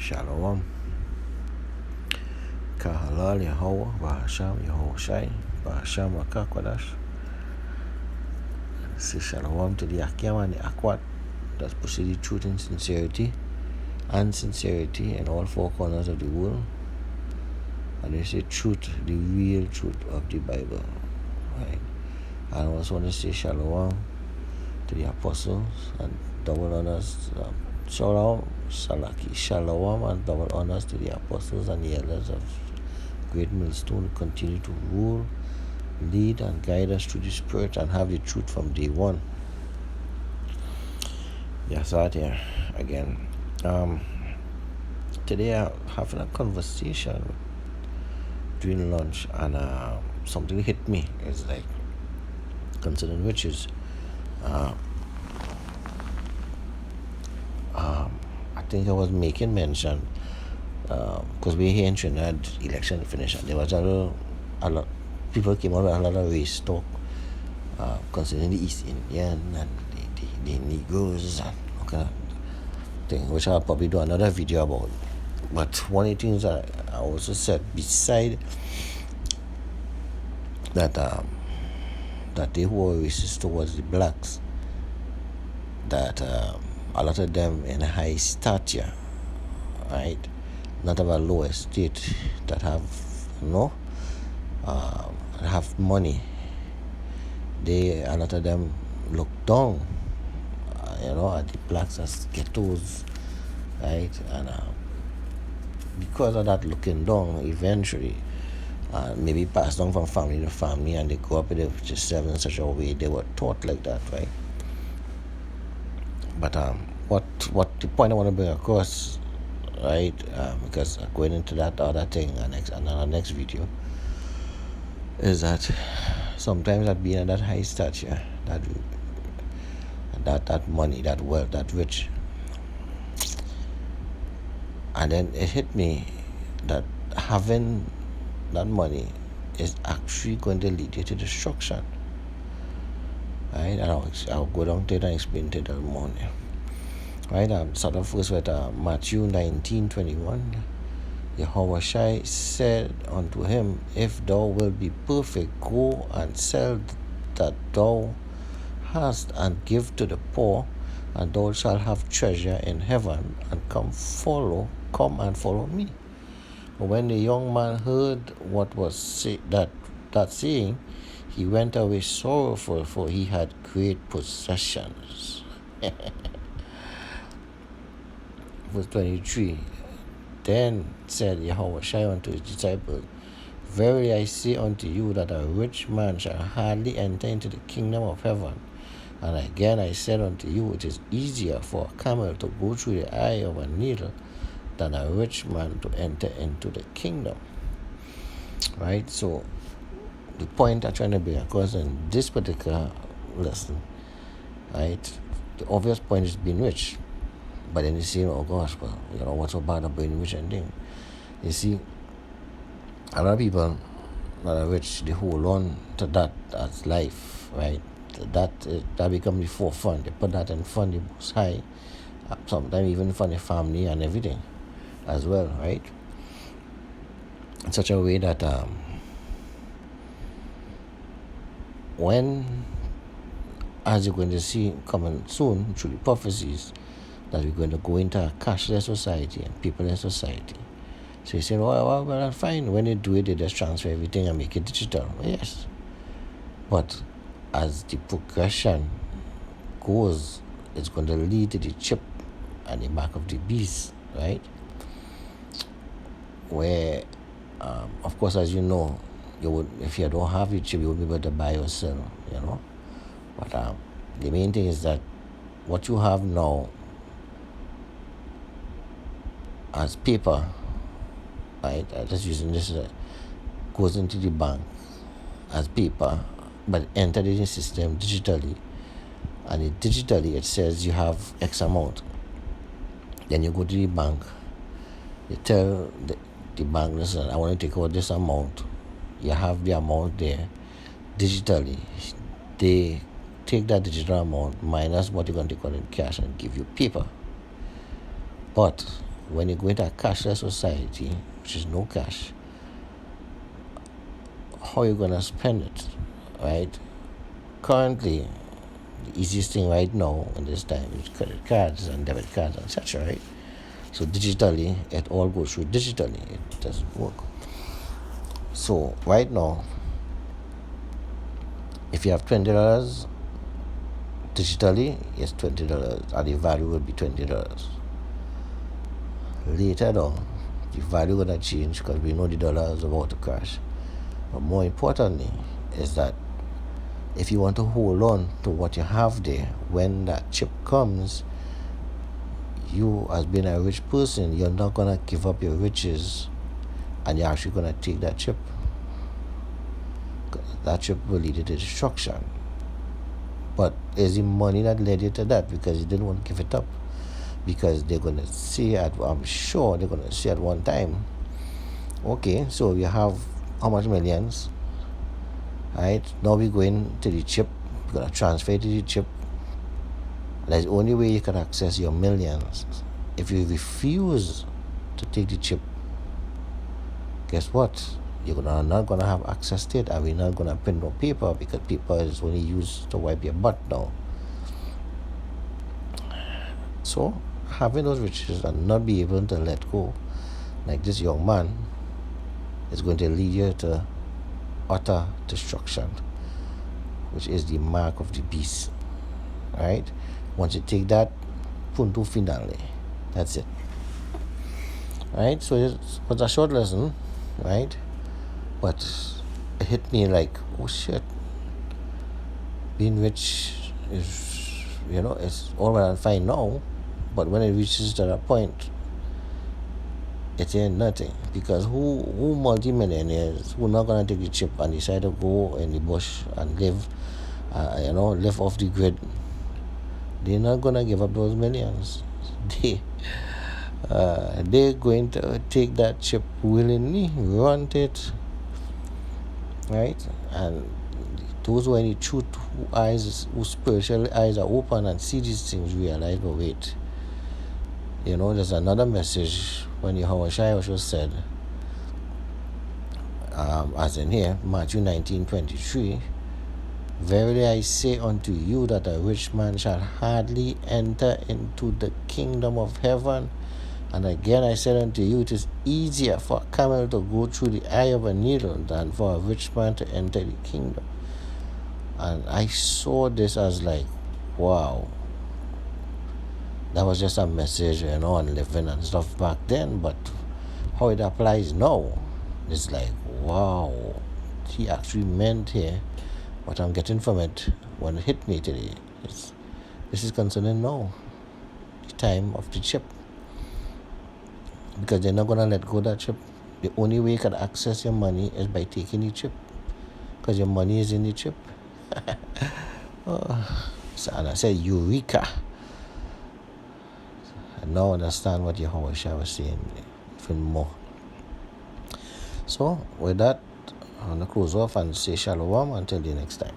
Shalom. Kahalal Yahweh, Bahasham Yahweh Shai, Bahasham Akakwadash. Say Shalom to the Akyam and the Akwat that pursue the truth in sincerity in all four corners of the world. And they say truth, the real truth of the Bible. Right? And I also want to say Shalom to the apostles and double honors. Shalom, and double honors to the apostles and the elders of Great Millstone who continue to rule, lead, and guide us through the Spirit and have the truth from day one. Yes, out here again. Today I'm having a conversation during lunch, and something hit me. It's like concerning witches. I think I was making mention because we're here in Trinidad, election finished, and there was a lot people came out with a lot of race talk concerning the East Indian and the Negroes and all kind of thing, which I'll probably do another video about. But one of the things I also said, beside that they who were racist towards the blacks, that a lot of them in high stature, right, not of a low estate, that have have money, a lot of them look down at the blacks as ghettos, right? And because of that looking down, eventually maybe passed down from family to family, and they grew up with themselves in such a way they were taught like that, right? But what the point I want to bring across, right? Because going into that other thing and our next video, is that sometimes that being at that high stature, that money, that wealth, that rich, and then it hit me that having that money is actually going to lead you to destruction. Right? And I'll go down to it and explain to it in the morning. Right? Start off first with Matthew 19:21. Yahweh Shai said unto him, If thou wilt be perfect, go and sell that thou hast, and give to the poor, and thou shalt have treasure in heaven, and come and follow me. But when the young man heard what was that saying, he went away sorrowful, for he had great possessions. Verse 23. Then said Yahweh Shai unto his disciples, Verily I say unto you that a rich man shall hardly enter into the kingdom of heaven. And again I said unto you, it is easier for a camel to go through the eye of a needle than a rich man to enter into the kingdom. Right? So the point I'm trying to bring across in this particular lesson, right? The obvious point is being rich. But then you see, oh gosh, well, what's so bad about being rich and thing? You see, a lot of people that are rich, they hold on to that as life, right? That becomes the forefront. They put that in front, the most high, sometimes even for the family and everything as well, right? In such a way that as you're going to see coming soon through the prophecies, that we're going to go into a cashless society and paperless society. So you say, well, that's fine. When they do it, they just transfer everything and make it digital. Yes. But as the progression goes, it's going to lead to the chip and the mark of the beast, right? Where, of course, as you know, if you don't have the chip, you won't be able to buy or sell, But the main thing is that what you have now as paper, right? Just using this, goes into the bank as paper, but entered in the system digitally. And digitally, it says you have X amount. Then you go to the bank, you tell the bank, listen, I want to take out this amount. You have the amount there digitally. They take that digital amount minus what you're going to take out in cash and give you paper. But when you go into a cashless society, which is no cash, how are you going to spend it, right? Currently, the easiest thing right now in this time is credit cards and debit cards, etc., right? So digitally, it all goes through digitally. It doesn't work. So right now, if you have $20 digitally, it's $20, and the value will be $20. Later on, the value will not change because we know the dollar is about to crash. But more importantly, is that if you want to hold on to what you have there, when that chip comes, you as being a rich person, you're not gonna give up your riches, and you're actually gonna take that chip. That chip will lead you to destruction. But is the money that led you to that? Because you didn't want to give it up. Because they're gonna say I'm sure they're gonna say at one time, okay, so you have how much millions? Right? Now we're going to the chip, we're gonna transfer it to the chip. That's the only way you can access your millions. If you refuse to take the chip, guess what? You're not gonna have access to it, and we're not gonna print no paper, because paper is only used to wipe your butt now. So having those riches and not be able to let go, like this young man, is going to lead you to utter destruction, which is the mark of the beast. Right? Once you take that, punto finale. That's it. Right? So it was a short lesson, right? But it hit me like, oh shit, being rich is, it's all well and fine now, but when it reaches to that point, it ain't nothing. Because who multi-millionaires who not gonna take the chip and decide to go in the bush and live, live off the grid? They're not gonna give up those millions. They're going to take that chip willingly, want it, right? And those who are in the truth, whose spiritual eyes are open and see these things, realize, but wait, there's another message when Yahweh Shai said, as in here, Matthew 19:23, verily I say unto you that a rich man shall hardly enter into the kingdom of heaven. And again I said unto you, it is easier for a camel to go through the eye of a needle than for a rich man to enter the kingdom. And I saw this as like, wow, that was just a message, on living and stuff back then, but how it applies now, it's like, wow, he actually meant here what I'm getting from it when it hit me today. This is concerning now, the time of the chip. Because they're not going to let go of that chip. The only way you can access your money is by taking the chip. Because your money is in the chip. And I said, Eureka. I now understand what Yahweh was saying even more. So, with that, I'm going to close off and say shalom until the next time.